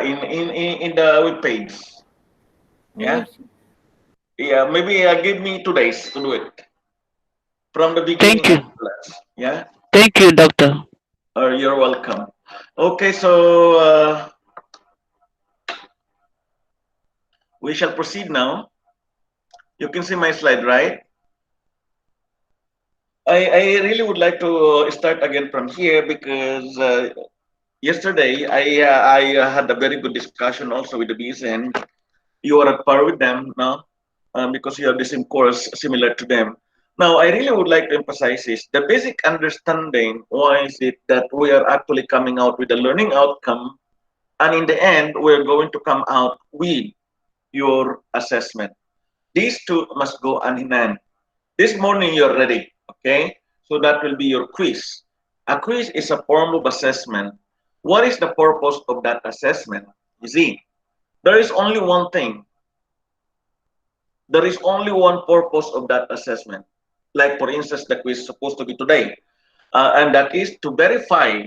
in the web page. Yeah, yeah. Maybe give me 2 days to do it from the beginning Thank of you. the class. Yeah. Thank you, doctor. You're welcome. Okay, so we shall proceed now. You can see my slide, right? I really would like to start again from here because yesterday I had a very good discussion also with the BSN. You are at par with them now because you have the same course similar to them. Now, I really would like to emphasize is the basic understanding. Why is it that we are actually coming out with a learning outcome, and in the end, we're going to come out with your assessment. These two must go hand in hand. This morning, you're ready, okay? So that will be your quiz. A quiz is a form of assessment. What is the purpose of that assessment? You see, there is only one thing. There is only one purpose of that assessment. Like, for instance, the quiz is supposed to be today, and that is to verify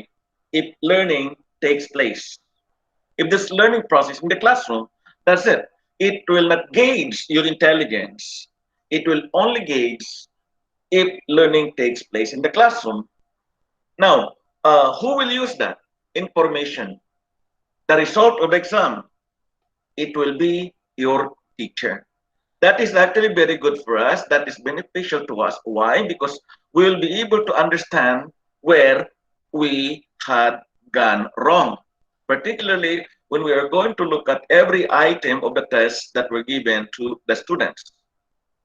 if learning takes place. If this learning process in the classroom, that's it. It will not gauge your intelligence. It will only gauge if learning takes place in the classroom. Now, who will use that information? The result of the exam, it will be your teacher. That is actually very good for us. That is beneficial to us. Why? Because we will be able to understand where we had gone wrong, particularly when we are going to look at every item of the test that were given to the students.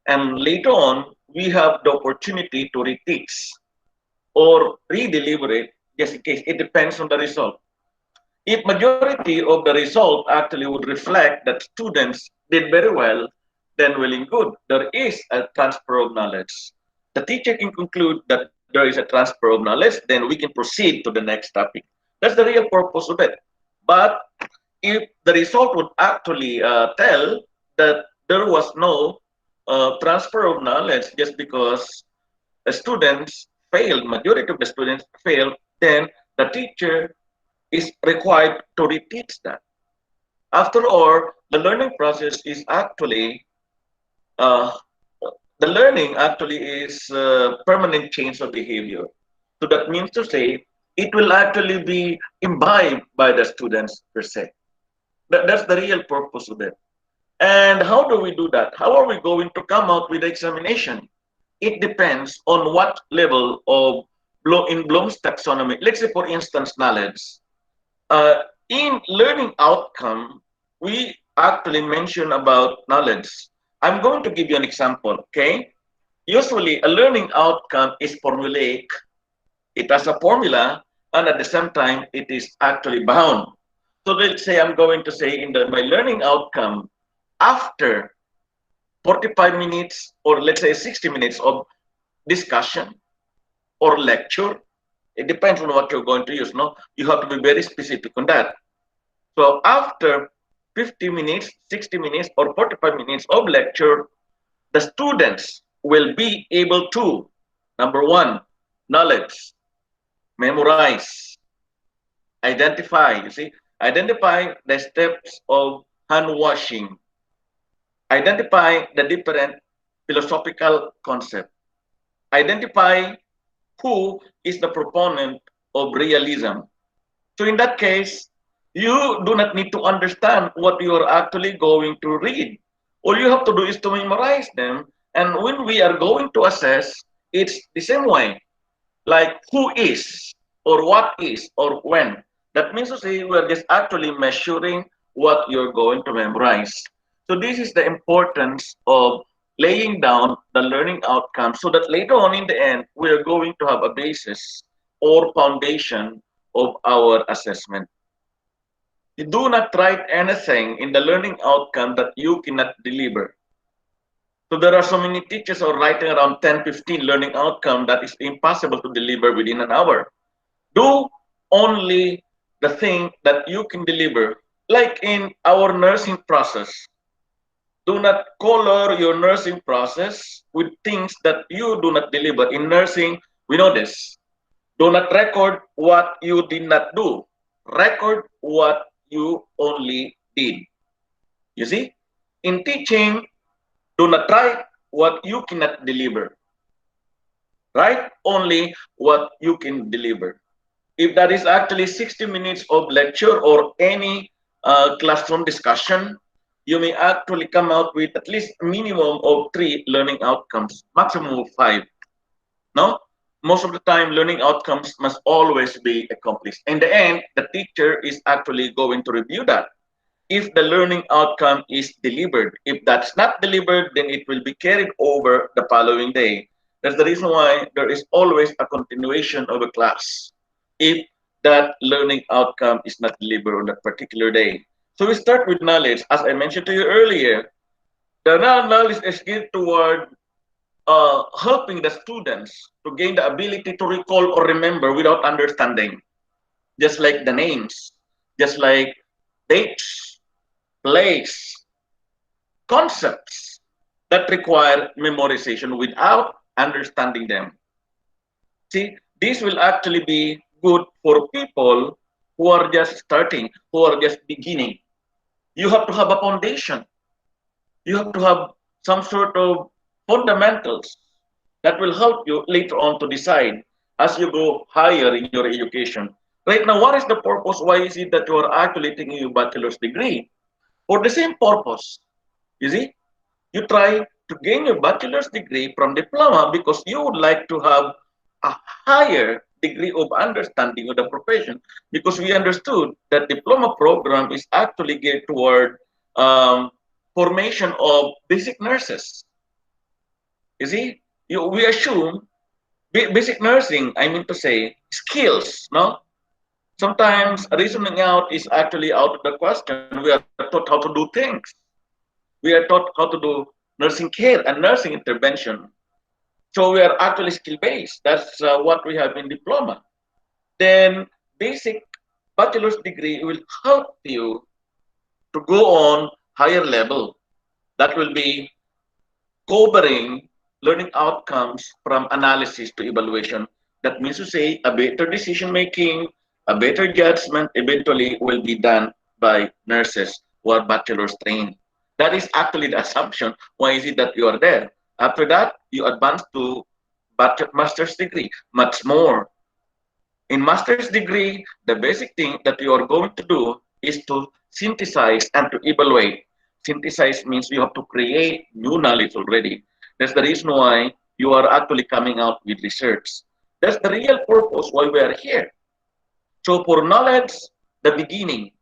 And later on, we have the opportunity to reteach or re-deliver it just in case. It depends on the result. If majority of the result actually would reflect that students did very well, then well and good. There is a transfer of knowledge. The teacher can conclude that there is a transfer of knowledge, then we can proceed to the next topic. That's the real purpose of it. But if the result would actually tell that there was no transfer of knowledge just because the students failed, majority of the students failed, then the teacher is required to reteach that. After all, the learning process is actually uh, the learning actually is permanent change of behavior. So that means to say it will actually be imbibed by the students per se. That's the real purpose of it. And how do we do that? How are we going to come out with the examination? It depends on what level of in Bloom's taxonomy. Let's say, for instance, knowledge. Uh, in learning outcome, we actually mention about knowledge. I'm going to give you an example, okay? Usually, a learning outcome is formulaic. It has a formula, and at the same time, it is actually bound. So let's say I'm going to say in my learning outcome, after 45 minutes or let's say 60 minutes of discussion or lecture, it depends on what you're going to use. No, you have to be very specific on that. So after 50 minutes, 60 minutes, or 45 minutes of lecture, the students will be able to, number one, knowledge, memorize, identify, you see, identify the steps of hand washing, identify the different philosophical concept, identify who is the proponent of realism. So in that case, you do not need to understand what you are actually going to read. All you have to do is to memorize them. And when we are going to assess, it's the same way, like who is, or what is, or when. That means to say we are just actually measuring what you're going to memorize. So this is the importance of laying down the learning outcome so that later on in the end, we are going to have a basis or foundation of our assessment. You do not write anything in the learning outcome that you cannot deliver. So there are so many teachers are writing around 10, 15 learning outcome that is impossible to deliver within an hour. Do only the thing that you can deliver. Like in our nursing process, do not color your nursing process with things that you do not deliver. In nursing, we know this. Do not record what you did not do. Record what you only did. You see, in teaching, do not try what you cannot deliver. Right? Only what you can deliver. If that is actually 60 minutes of lecture or any classroom discussion, you may actually come out with at least a minimum of 3 learning outcomes, maximum of 5. No? Most of the time, learning outcomes must always be accomplished. In the end, the teacher is actually going to review that. If the learning outcome is delivered. If that's not delivered, then it will be carried over the following day. That's the reason why there is always a continuation of a class if that learning outcome is not delivered on that particular day. So we start with knowledge. As I mentioned to you earlier, the knowledge is geared toward helping the students to gain the ability to recall or remember without understanding, just like the names, just like dates, place, concepts that require memorization without understanding them. See, this will actually be good for people who are just starting, who are just beginning. You have to have a foundation. You have to have some sort of fundamentals that will help you later on to decide as you go higher in your education. Right now, what is the purpose? Why is it that you are actually taking your bachelor's degree? For the same purpose. You see, you try to gain your bachelor's degree from diploma because you would like to have a higher degree of understanding of the profession, because we understood that diploma program is actually geared toward formation of basic nurses. You see, we assume basic nursing, I mean to say, skills, no? Sometimes reasoning out is actually out of the question. We are taught how to do things. We are taught how to do nursing care and nursing intervention. So we are actually skill based. That's what we have in diploma. Then basic bachelor's degree will help you to go on higher level. That will be covering learning outcomes from analysis to evaluation. That means to say a better decision making, a better judgment eventually will be done by nurses who are bachelor's trained. That is actually the assumption. Why is it that you are there? After that, you advance to master's degree, much more. In master's degree, the basic thing that you are going to do is to synthesize and to evaluate. Synthesize means you have to create new knowledge already. That's the reason why you are actually coming out with research. That's the real purpose why we are here. So for knowledge, the beginning,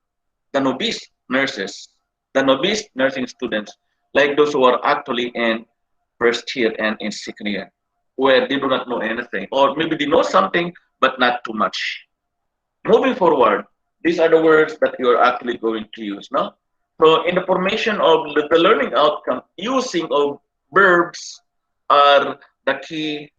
the novice nurses, the novice nursing students, like those who are actually in first year and in second year, where they do not know anything, or maybe they know something, but not too much. Moving forward, these are the words that you are actually going to use now. So in the formation of the learning outcome, using of verbs are the key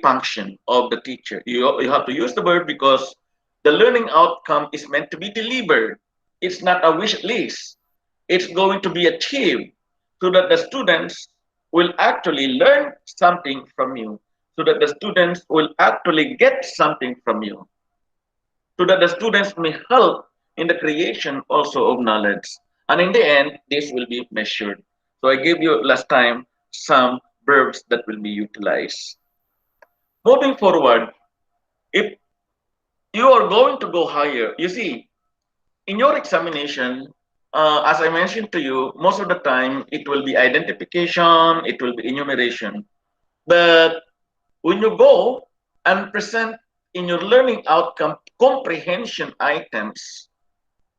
function of the teacher. You have to use the verb because the learning outcome is meant to be delivered. It's not a wish list. It's going to be achieved so that the students will actually learn something from you, so that the students will actually get something from you, so that the students may help in the creation also of knowledge. And in the end, this will be measured. So I gave you last time some verbs that will be utilized. Moving forward, if you are going to go higher, you see, in your examination, as I mentioned to you, most of the time it will be identification, it will be enumeration. But when you go and present in your learning outcome comprehension items,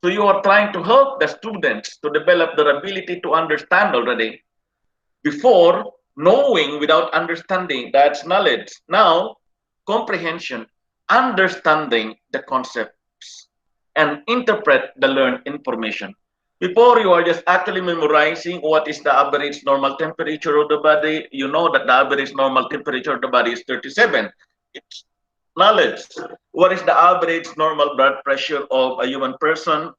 so you are trying to help the students to develop their ability to understand already. Before, knowing without understanding, that's knowledge. Now, comprehension, understanding the concepts and interpret the learned information. Before, you are just actually memorizing what is the average normal temperature of the body. You know that the average normal temperature of the body is 37. It's knowledge. What is the average normal blood pressure of a human person,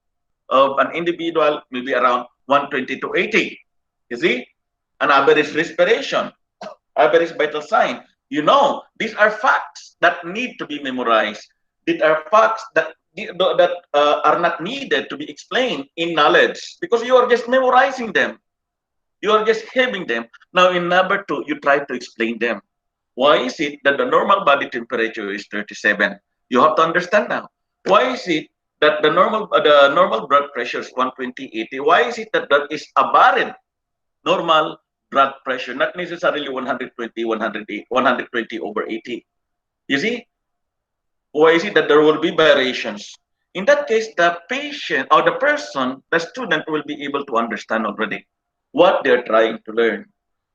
of an individual? Maybe around 120 to 80. You see? An average respiration, average vital sign. You know, these are facts that need to be memorized. These are facts that that are not needed to be explained in knowledge because you are just memorizing them. You are just having them. Now in number two, you try to explain them. Why is it that the normal body temperature is 37? You have to understand now. Why is it that the normal blood pressure is 120/80? Why is it that that is aberrant normal blood pressure, not necessarily 120, 120 over 80? You see, why is it that there will be variations? In that case, the patient or the person, the student will be able to understand already what they're trying to learn.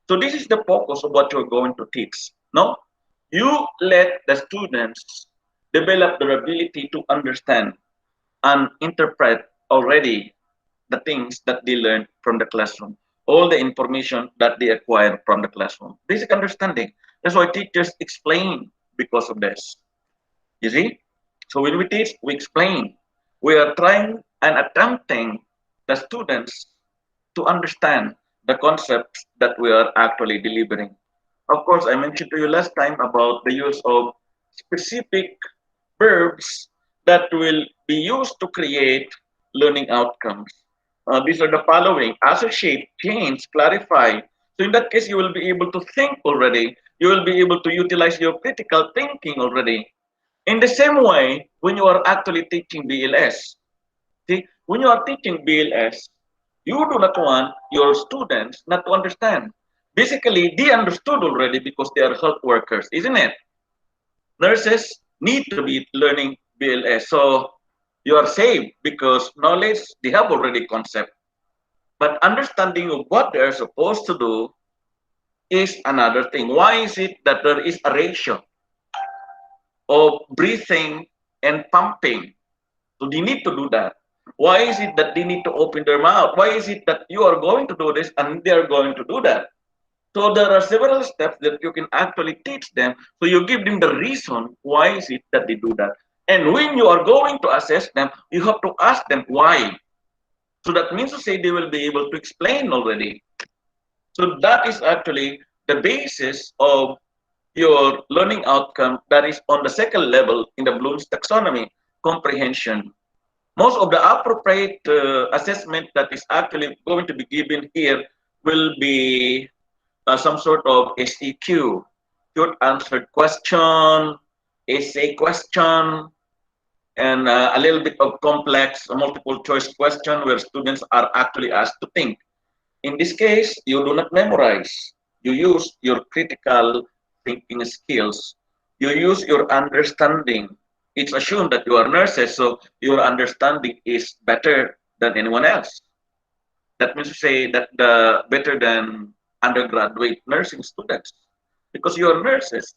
So this is the focus of what you're going to teach. No, you let the students develop their ability to understand and interpret already the things that they learned from the classroom, all the information that they acquired from the classroom. Basic understanding. That's why teachers explain because of this. You see? So when we teach, we explain. We are trying and attempting the students to understand the concepts that we are actually delivering. Of course, I mentioned to you last time about the use of specific verbs that will be used to create learning outcomes. These are the following: associate, change, clarify. So in that case, you will be able to think already. You will be able to utilize your critical thinking already. In the same way, when you are actually teaching BLS, see, when you are teaching BLS, you do not want your students not to understand. Basically, they understood already because they are health workers, isn't it? Nurses need to be learning BLS. So you are safe because knowledge, they have already concept. But understanding of what they are supposed to do is another thing. Why is it that there is a ratio of breathing and pumping? So they need to do that. Why is it that they need to open their mouth? Why is it that you are going to do this and they are going to do that? So there are several steps that you can actually teach them. So you give them the reason why is it that they do that. And when you are going to assess them, you have to ask them why. So that means to say they will be able to explain already. So that is actually the basis of your learning outcome that is on the second level in the Bloom's taxonomy, comprehension. Most of the appropriate assessment that is actually going to be given here will be some sort of SEQ, short answered question, essay question, and a little bit of complex multiple choice question where students are actually asked to think. In this case, you do not memorize. You use your critical thinking skills. You use your understanding. It's assumed that you are nurses, so your understanding is better than anyone else. That means to say that the better than undergraduate nursing students, because you are nurses.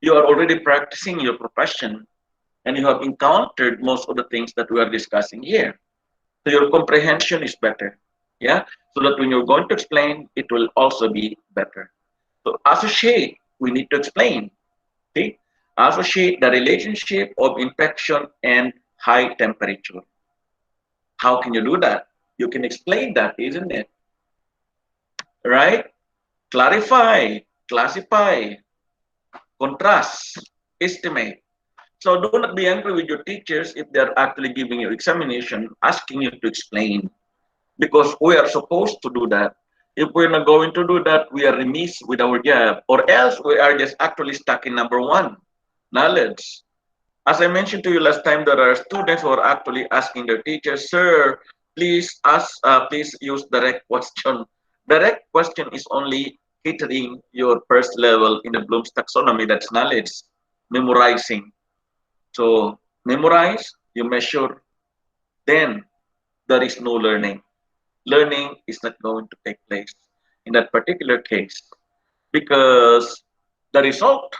You are already practicing your profession and you have encountered most of the things that we are discussing here. So your comprehension is better. Yeah. So that when you're going to explain, it will also be better. So associate, we need to explain. See? Associate the relationship of infection and high temperature. How can you do that? You can explain that, isn't it? Right? Clarify, classify, contrast, estimate. So do not be angry with your teachers if they're actually giving you examination, asking you to explain, because we are supposed to do that. If we're not going to do that, we are remiss with our job, or else we are just actually stuck in number one, knowledge. As I mentioned to you last time, there are students who are actually asking their teachers, "Sir, please use direct question." Direct question is only catering your first level in the Bloom's taxonomy. That's knowledge, memorizing. So memorize, you measure, then there is no learning. Learning is not going to take place in that particular case because the result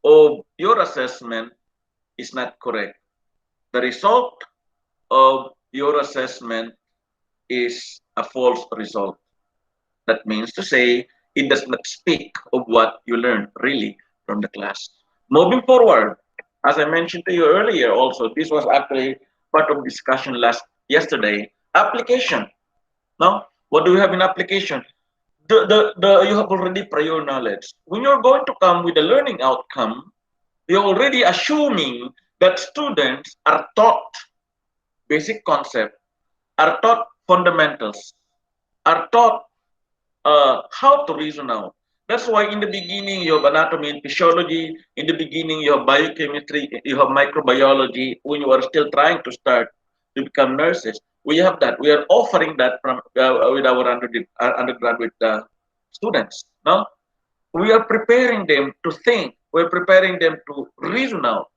of your assessment is not correct. The result of your assessment is a false result. That means to say it does not speak of what you learned really from the class. Moving forward, as I mentioned to you earlier also, this was actually part of discussion yesterday, application. Now, what do we have in application? You have already prior knowledge. When you're going to come with a learning outcome, you're already assuming that students are taught basic concept, are taught fundamentals, are taught how to reason out. That's why in the beginning you have anatomy and physiology, in the beginning you have biochemistry, you have microbiology, when you are still trying to start to become nurses. We have that. We are offering that from with our undergraduate students. No? We are preparing them to think. We're preparing them to reason out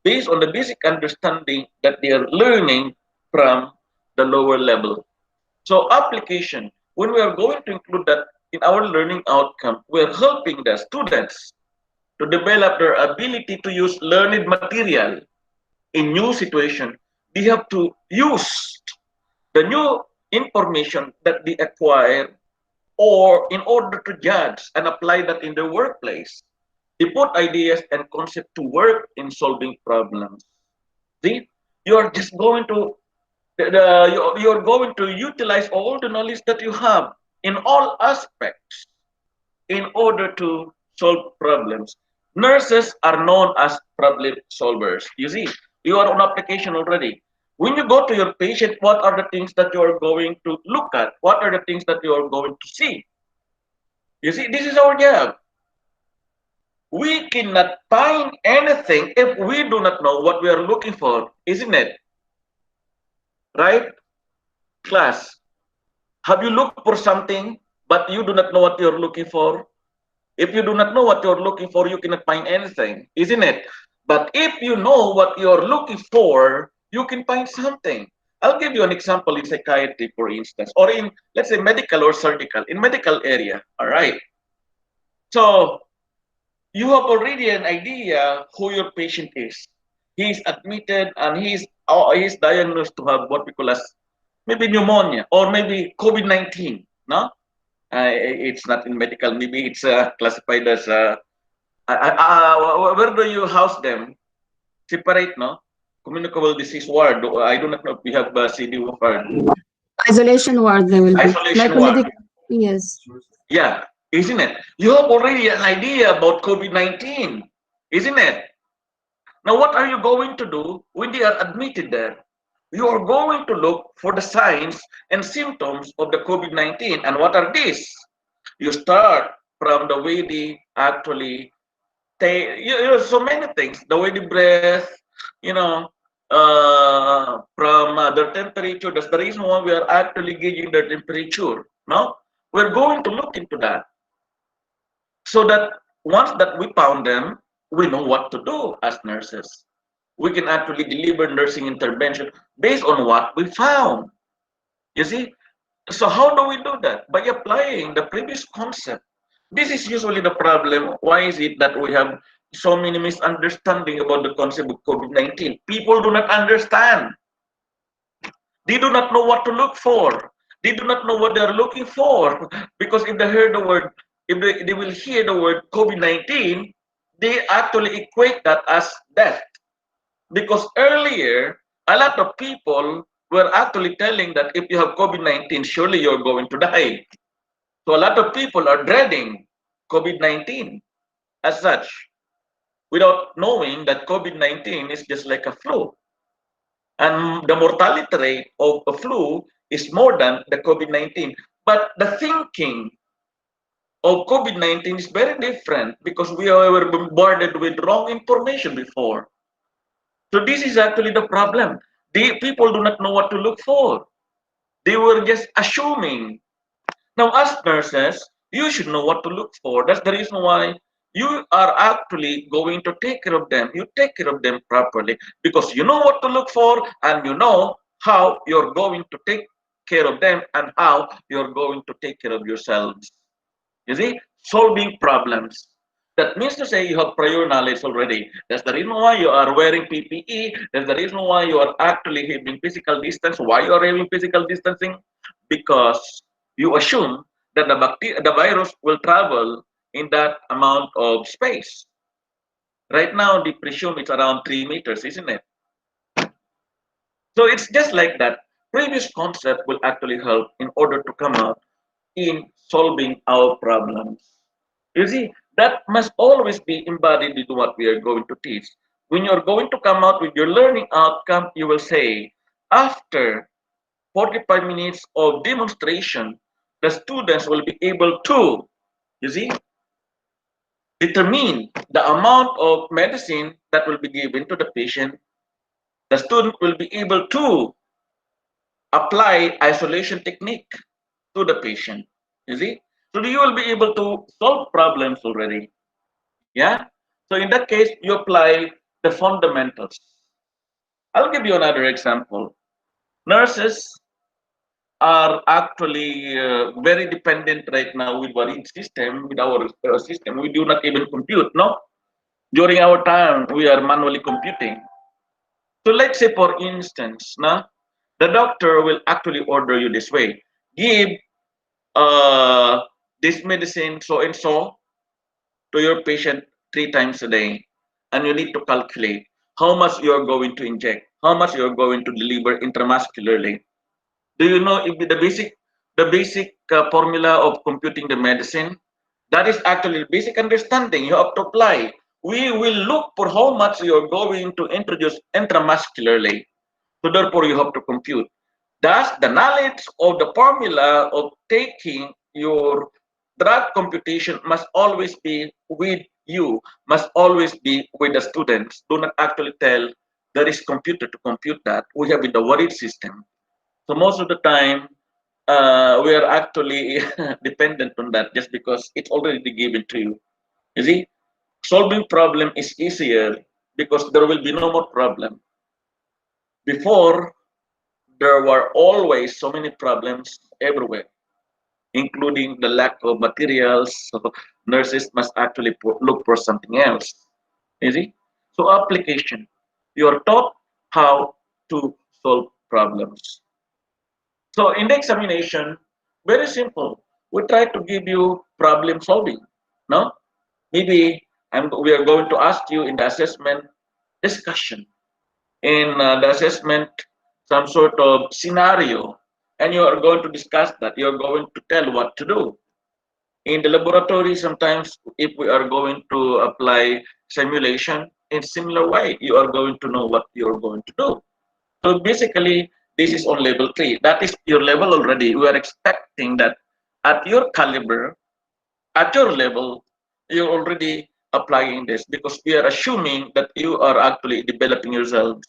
based on the basic understanding that they are learning from the lower level. So application, when we are going to include that in our learning outcome, we are helping the students to develop their ability to use learned material in new situation. They have to use the new information that they acquire or in order to judge and apply that in the workplace. They put ideas and concept to work in solving problems. See, you're just going to you're going to utilize all the knowledge that you have in all aspects in order to solve problems. Nurses are known as problem solvers. You see, you are on application already. When you go to your patient, what are the things that you are going to look at? What are the things that you are going to see? You see, this is our job. We cannot find anything if we do not know what we are looking for, isn't it? Right? Class, have you looked for something, but you do not know what you're looking for? If you do not know what you're looking for, you cannot find anything, isn't it? But if you know what you're looking for, you can find something. I'll give you an example in psychiatry, for instance, or in, let's say, medical or surgical, in medical area, all right? So you have already an idea who your patient is. He's admitted and he's diagnosed to have what we call as maybe pneumonia or maybe COVID-19, no? It's not in medical. Maybe it's classified as where do you house them? Separate, no? Communicable disease ward. I do not know if we have CDU ward. Isolation ward there will be. Like Isolation a ward. medical, yes. Yeah, isn't it? You have already an idea about COVID-19, isn't it? Now, what are you going to do when they are admitted there? You are going to look for the signs and symptoms of the COVID-19. And what are these? You start from the way they actually take, so many things. The way they breathe, you know, from their temperature. That's the reason why we are actually gauging their temperature. No, we're going to look into that so that once that we found them, we know what to do as nurses. We can actually deliver nursing intervention based on what we found. You see, so how do we do that? By applying the previous concept. This is usually the problem. Why is it that we have so many misunderstanding about the concept of COVID-19? People do not understand. They do not know what to look for. They do not know what they are looking for. Because if they hear the word, if they will hear the word COVID-19, they actually equate that as death. Because earlier, a lot of people were actually telling that if you have COVID-19, surely you're going to die. So a lot of people are dreading COVID-19 as such, without knowing that COVID-19 is just like a flu. And the mortality rate of a flu is more than the COVID-19. But the thinking of COVID-19 is very different because we were bombarded with wrong information before. So this is actually the problem. The people do not know what to look for. They were just assuming. Now, as nurses, you should know what to look for. That's the reason why you are actually going to take care of them. You take care of them properly because you know what to look for and you know how you're going to take care of them and how you're going to take care of yourselves. You see, solving problems. That means to say you have prior knowledge already. That's the reason why you are wearing PPE. That's the reason why you are actually having physical distance. Why you are having physical distancing? Because you assume that the virus will travel in that amount of space. Right now, they presume it's around 3 meters, isn't it? So it's just like that. Previous concept will actually help in order to come out in solving our problems. You see, that must always be embodied in what we are going to teach. When you're going to come out with your learning outcome, you will say, after 45 minutes of demonstration, the students will be able to, you see, determine the amount of medicine that will be given to the patient. The student will be able to apply isolation technique to the patient. You see? So you will be able to solve problems already. Yeah? So in that case, you apply the fundamentals. I'll give you another example. Nurses are actually very dependent right now with our system, with our system. We do not even compute, no? During our time, we are manually computing. So let's say, for instance, na, the doctor will actually order you this way. Give uh, this medicine so and so to your patient 3 times a day. And you need to calculate how much you are going to inject, how much you are going to deliver intramuscularly. Do you know if the basic formula of computing the medicine? That is actually basic understanding you have to apply. We will look for how much you are going to introduce intramuscularly. So therefore, you have to compute. Thus, the knowledge of the formula of taking your drug computation must always be with you, must always be with the students. Do not actually tell there is computer to compute that. We have in the worried system. So most of the time, we are actually dependent on that just because it's already given to you. You see, solving problem is easier because there will be no more problem. Before, there were always so many problems everywhere, including the lack of materials. So nurses must actually look for something else. You see? So application. You are taught how to solve problems. So in the examination, very simple. We try to give you problem solving. No? Maybe we are going to ask you in the assessment discussion, in the assessment, some sort of scenario, and you are going to discuss that. You are going to tell what to do. In the laboratory, sometimes if we are going to apply simulation in similar way, you are going to know what you are going to do. So basically, this is on level 3. That is your level already. We are expecting that at your caliber, at your level, you're already applying this because we are assuming that you are actually developing yourselves.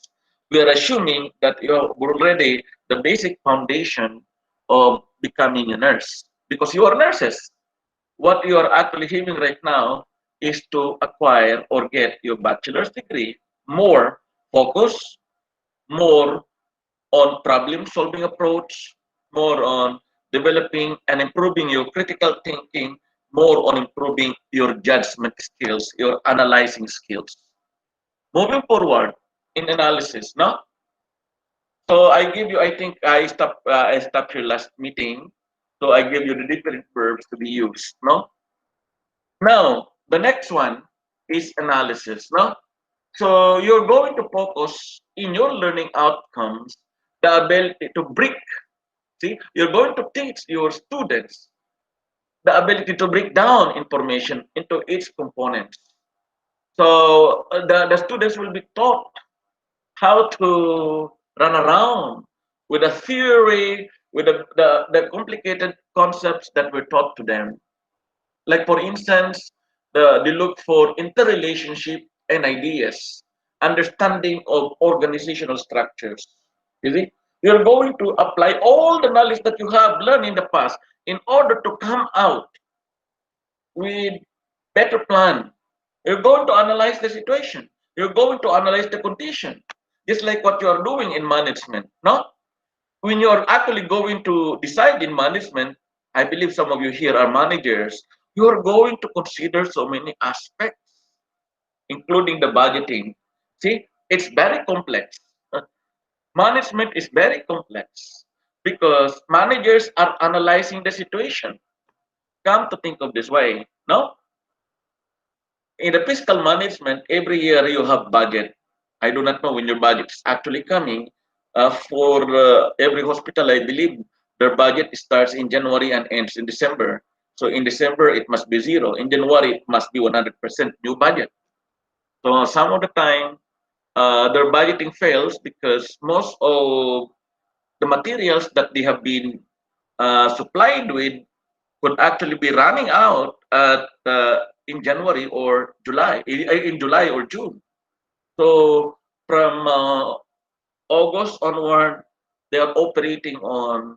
We are assuming that you are already the basic foundation of becoming a nurse because you are nurses. What you are actually having right now is to acquire or get your bachelor's degree, more focus, more on problem solving approach, more on developing and improving your critical thinking, more on improving your judgment skills, your analyzing skills. Moving forward in analysis, no? So I give you, I think I stopped your last meeting. So I give you the different verbs to be used, no? Now, the next one is analysis, no? So you're going to focus in your learning outcomes the ability to break. See, you're going to teach your students the ability to break down information into its components. So the students will be taught how to run around with a theory, with the complicated concepts that were taught to them. Like for instance, they look for interrelationship and ideas, understanding of organizational structures. You see, you're going to apply all the knowledge that you have learned in the past in order to come out with better plan. You're going to analyze the situation. You're going to analyze the condition, just like what you are doing in management. No, when you're actually going to decide in management, I believe some of you here are managers, you're going to consider so many aspects, including the budgeting. See, it's very complex. Management is very complex because managers are analyzing the situation. Come to think of this way, no? In the fiscal management, every year you have budget. I do not know when your budget is actually coming. For every hospital, I believe their budget starts in January and ends in December. So in December, it must be zero. In January, it must be 100% new budget. So some of the time, their budgeting fails because most of the materials that they have been supplied with could actually be running out in January or July, in July or June. So from August onward, they are operating on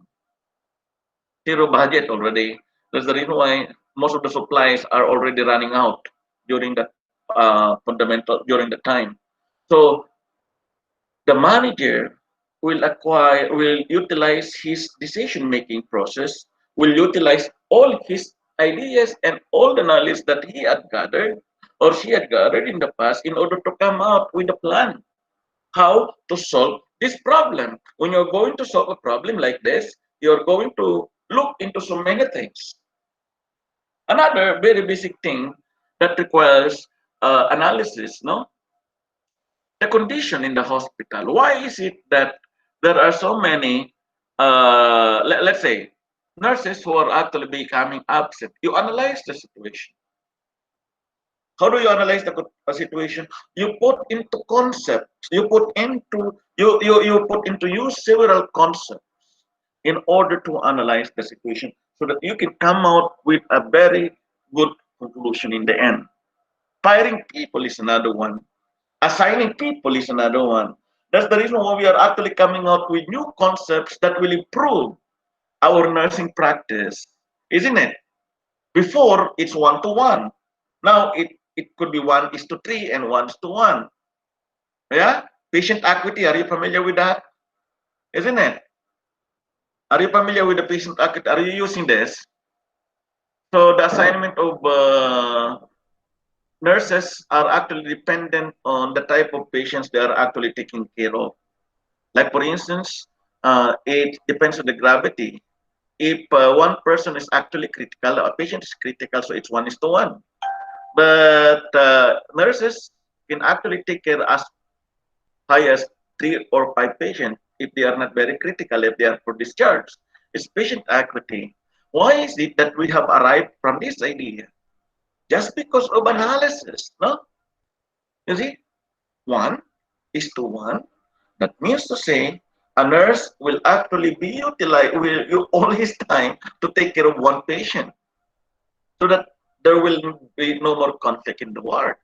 zero budget already. That's the reason why most of the supplies are already running out during that fundamental during the time. So the manager will utilize his decision making process, will utilize all his ideas and all the knowledge that he had gathered or she had gathered in the past in order to come out with a plan how to solve this problem. When you're going to solve a problem like this, you're going to look into so many things. Another very basic thing that requires analysis, no, the condition in the hospital. Why is it that there are so many, let's say, nurses who are actually becoming absent? You analyze the situation. How do you analyze the situation? You put into concepts. You put into use several concepts in order to analyze the situation so that you can come out with a very good conclusion in the end. Firing people is another one. Assigning people is another one. That's the reason why we are actually coming out with new concepts that will improve our nursing practice, isn't it? Before it's 1 to 1. Now it could be 1:3 and 1:1. Yeah? Patient equity, are you familiar with that? Isn't it? Are you familiar with the patient equity? Are you using this? So the assignment of nurses are actually dependent on the type of patients they are actually taking care of. Like for instance, it depends on the gravity. If one person is actually critical, a patient is critical, so it's 1:1. But nurses can actually take care as high as 3 or 5 patients if they are not very critical, if they are for discharge. It's patient equity. Why is it that we have arrived from this idea? Just because of analysis, no? You see, 1:1. That means to say a nurse will actually be utilized, will use all his time to take care of one patient so that there will be no more conflict in the ward.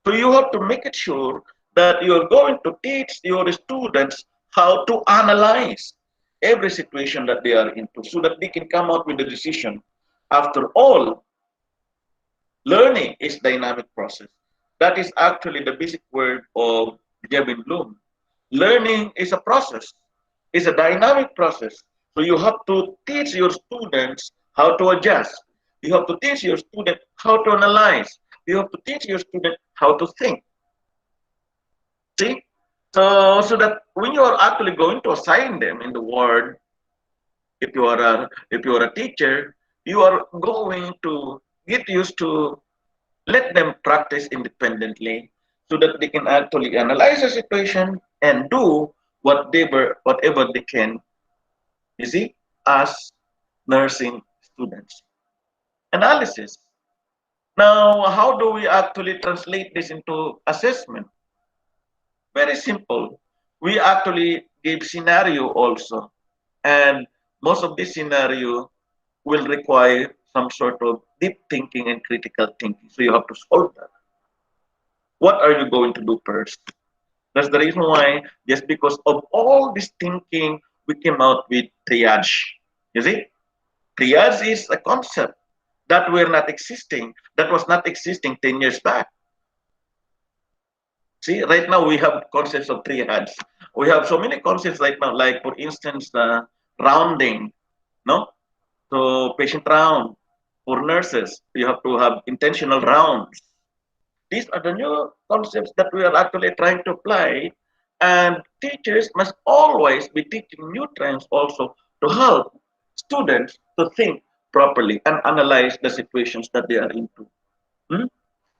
So you have to make it sure that you're going to teach your students how to analyze every situation that they are into so that they can come out with a decision. After all, learning is dynamic process. That is actually the basic word of Kevin Bloom. Learning is a process. It's a dynamic process. So you have to teach your students how to adjust. You have to teach your student how to analyze. You have to teach your student how to think. See? So that when you are actually going to assign them in the word, if you are a teacher, you are going to get used to let them practice independently so that they can actually analyze the situation and do whatever they can, you see, as nursing students. Analysis. Now, how do we actually translate this into assessment? Very simple. We actually give scenario also. And most of this scenario will require some sort of deep thinking and critical thinking. So you have to solve that. What are you going to do first? That's the reason why, just because of all this thinking, we came out with triage. You see? Triage is a concept that were not existing, that was not existing 10 years back. See, right now we have concepts of triage. We have so many concepts right now, like for instance, rounding, no? So patient round for nurses, you have to have intentional rounds. These are the new concepts that we are actually trying to apply, and teachers must always be teaching new trends also to help students to think properly and analyze the situations that they are into. Hmm?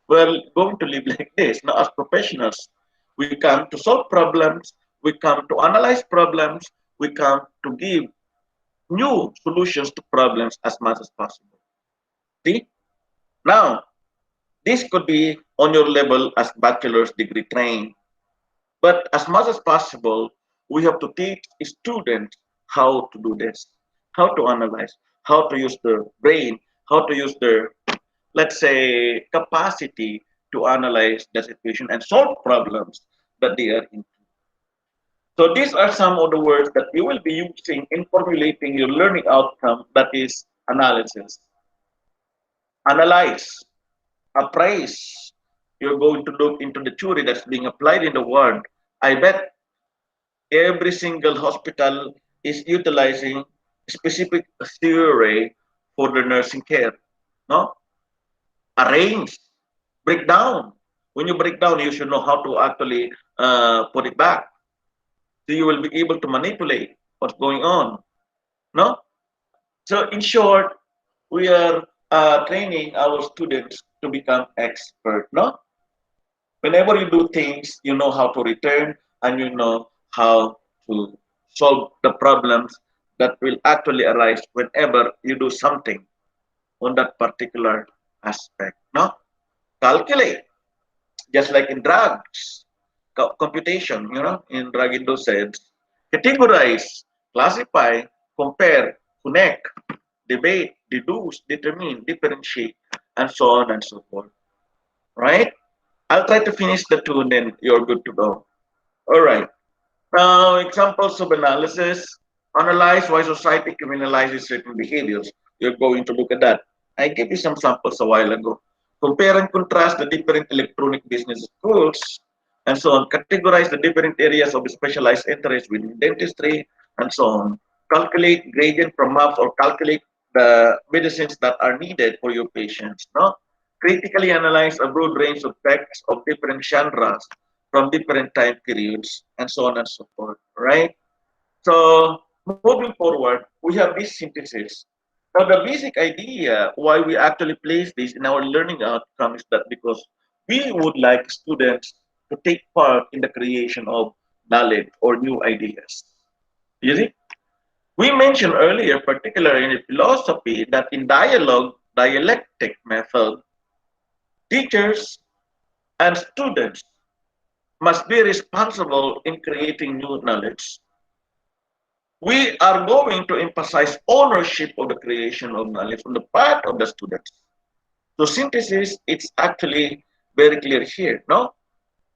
We're going to live like this. Now, as professionals, we come to solve problems, we come to analyze problems, we come to give new solutions to problems as much as possible. See? Now, this could be on your level as bachelor's degree trained. But as much as possible, we have to teach students how to do this, how to analyze, how to use their brain, how to use their, let's say, capacity to analyze the situation and solve problems that they are in. So these are some of the words that you will be using in formulating your learning outcome, that is analysis, analyze, appraise. You're going to look into the theory that's being applied in the world. I bet every single hospital is utilizing specific theory for the nursing care. No? Arrange, break down. When you break down, you should know how to actually put it back. So you will be able to manipulate what's going on. No? So in short, we are training our students to become expert. No? Whenever you do things, you know how to return and you know how to solve the problems that will actually arise whenever you do something on that particular aspect. No? Calculate, just like in drugs, computation, in drug dosage, categorize, classify, compare, connect, debate, deduce, determine, differentiate, and so on and so forth. Right? I'll try to finish the two and then you're good to go. All right. Now, examples of analysis. Analyze why society criminalizes certain behaviors. You're going to look at that. I gave you some samples a while ago. Compare and contrast the different electronic business schools and so on. Categorize the different areas of specialized interest within dentistry and so on. Calculate gradient from maps or calculate the medicines that are needed for your patients. No? Critically analyze a broad range of texts of different genres from different time periods and so on and so forth, right? So moving forward, we have this synthesis. Now the basic idea why we actually place this in our learning outcome is that because we would like students to take part in the creation of knowledge or new ideas. You see? We mentioned earlier, particularly in philosophy, that in dialogue, dialectic method, teachers and students must be responsible in creating new knowledge. We are going to emphasize ownership of the creation of knowledge on the part of the students. So synthesis, it's actually very clear here, no?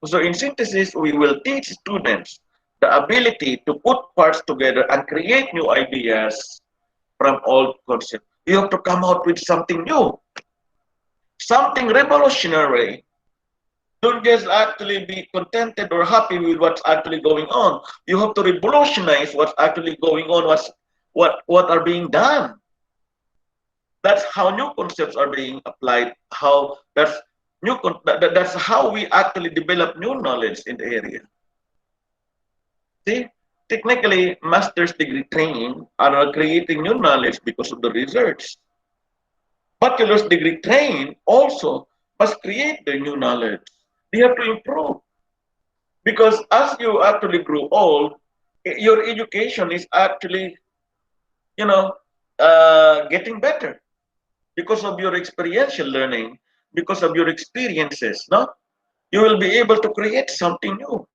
So in synthesis, we will teach students the ability to put parts together and create new ideas from old concepts. You have to come out with something new, something revolutionary. Don't just actually be contented or happy with what's actually going on. You have to revolutionize what's actually going on, what are being done. That's how new concepts are being applied. How that's how we actually develop new knowledge in the area. See, technically, master's degree training are creating new knowledge because of the research. Bachelor's degree trained also must create the new knowledge. They have to improve. Because as you actually grow old, your education is actually, you know, getting better because of your experiential learning, because of your experiences. No, you will be able to create something new.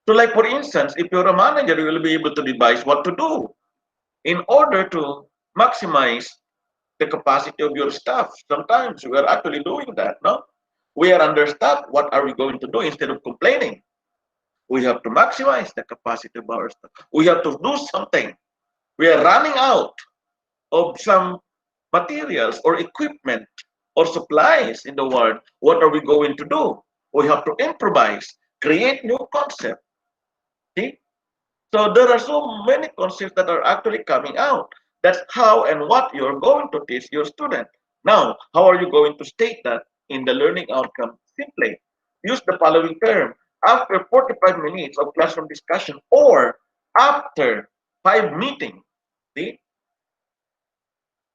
So, like for instance, if you're a manager, you will be able to devise what to do in order to maximize the capacity of your staff. Sometimes we are actually doing that. No, we are understaffed. What are we going to do instead of complaining? We have to maximize the capacity of our staff. We have to do something. We are running out of some materials or equipment or supplies in the world. What are we going to do? We have to improvise, create new concepts. See? So there are so many concepts that are actually coming out. That's how and what you're going to teach your student. Now, how are you going to state that in the learning outcome? Simply use the following term. After 45 minutes of classroom discussion or after 5 meetings, see,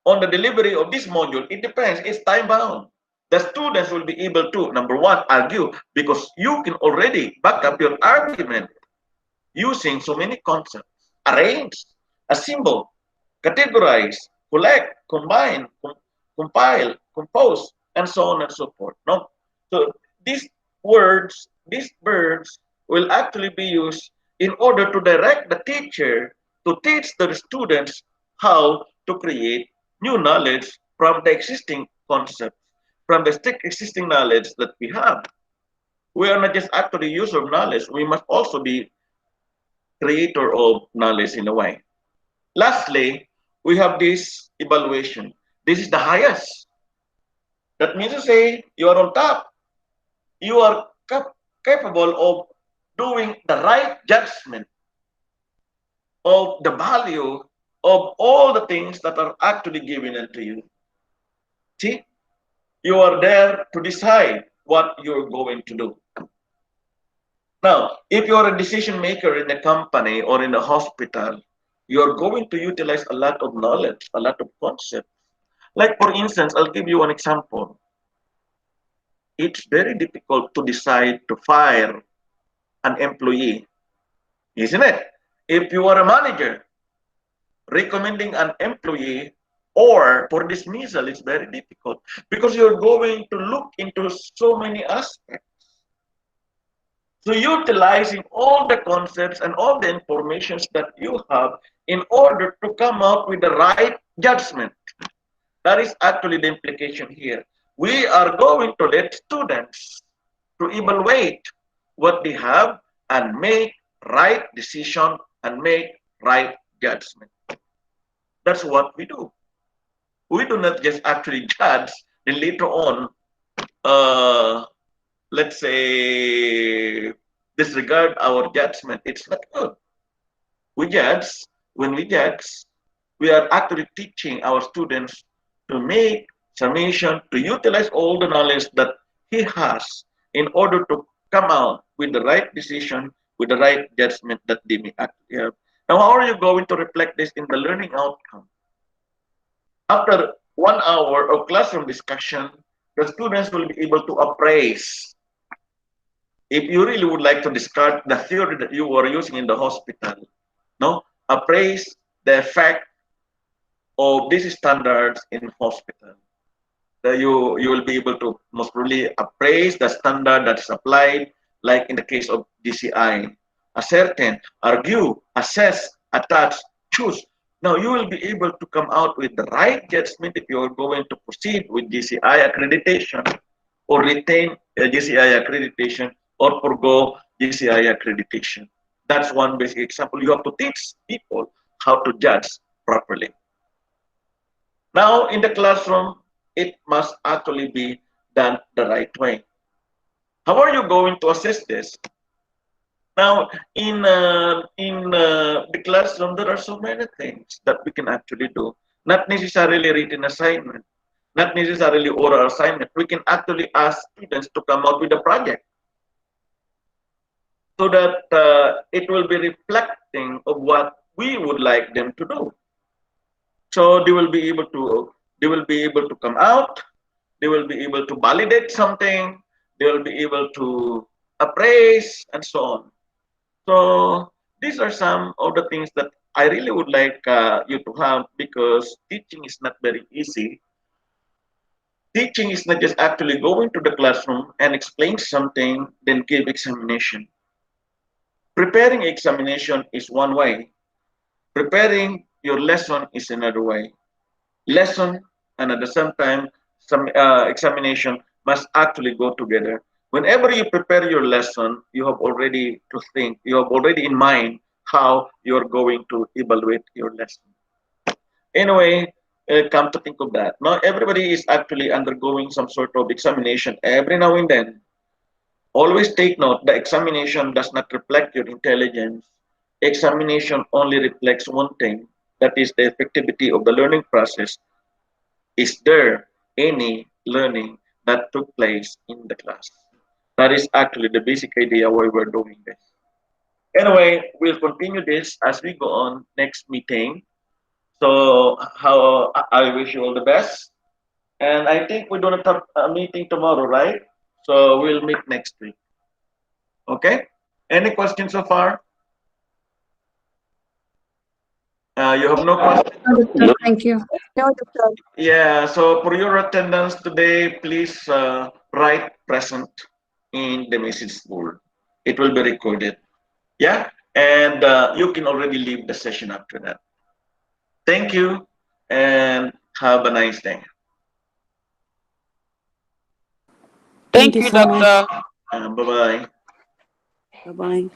on the delivery of this module, it depends, it's time bound. The students will be able to, number one, argue because you can already back up your argument using so many concepts. Arrange, assemble, categorize, collect, combine, compile, compose, and so on and so forth. No? So these words, these verbs will actually be used in order to direct the teacher to teach the students how to create new knowledge from the existing concepts, from the existing knowledge that we have. We are not just actually user of knowledge, we must also be creator of knowledge in a way. Lastly, we have this evaluation. This is the highest. That means to say you are on top. You are capable of doing the right judgment of the value of all the things that are actually given unto you. See, you are there to decide what you're going to do. Now, if you're a decision maker in a company or in a hospital, you're going to utilize a lot of knowledge, a lot of concepts. Like, for instance, I'll give you an example. It's very difficult to decide to fire an employee, isn't it? If you are a manager, recommending an employee or for dismissal is very difficult because you're going to look into so many aspects. So utilizing all the concepts and all the informations that you have in order to come out with the right judgment. That is actually the implication here. We are going to let students to evaluate what they have and make right decision and make right judgment. That's what we do. We do not just actually judge and later on, uh, let's say, disregard our judgment. It's not good. We judge. When we judge, we are actually teaching our students to make summation, to utilize all the knowledge that he has in order to come out with the right decision, with the right judgment that they may actually have. Now, how are you going to reflect this in the learning outcome? After 1 hour of classroom discussion, the students will be able to appraise. If you really would like to discard the theory that you were using in the hospital, no, appraise the effect of these standards in hospital. That you will be able to most probably appraise the standard that is applied, like in the case of GCI, ascertain, argue, assess, attach, choose. Now you will be able to come out with the right judgment if you are going to proceed with GCI accreditation or retain GCI accreditation or forgo GCI accreditation. That's one basic example. You have to teach people how to judge properly. Now, in the classroom, it must actually be done the right way. How are you going to assess this? Now, in the classroom, there are so many things that we can actually do. Not necessarily written assignment, not necessarily oral assignment. We can actually ask students to come out with a project so that it will be reflecting of what we would like them to do. So they will be able to come out, they will be able to validate something, they will be able to appraise and so on. So these are some of the things that I really would like you to have because teaching is not very easy. Teaching is not just actually going to the classroom and explain something, then give examination. Preparing examination is one way. Preparing your lesson is another way. Lesson and at the same time, some examination must actually go together. Whenever you prepare your lesson, you have already to think, you have already in mind how you're going to evaluate your lesson. Anyway, come to think of that. Now, everybody is actually undergoing some sort of examination every now and then. Always take note, the examination does not reflect your intelligence. Examination only reflects one thing, that is the effectivity of the learning process. Is there any learning that took place in the class? That is actually the basic idea why we're doing this. Anyway, we'll continue this as we go on next meeting. So how I wish you all the best. And I think we don't have a meeting tomorrow, right? So we'll meet next week. Okay? Any questions so far? You have no questions? No, doctor, thank you. No, doctor. Yeah, so for your attendance today, please write present in the message board. It will be recorded. Yeah, and you can already leave the session after that. Thank you, and have a nice day. Thank Thank you you, so much. Doctor. Bye bye. Bye bye.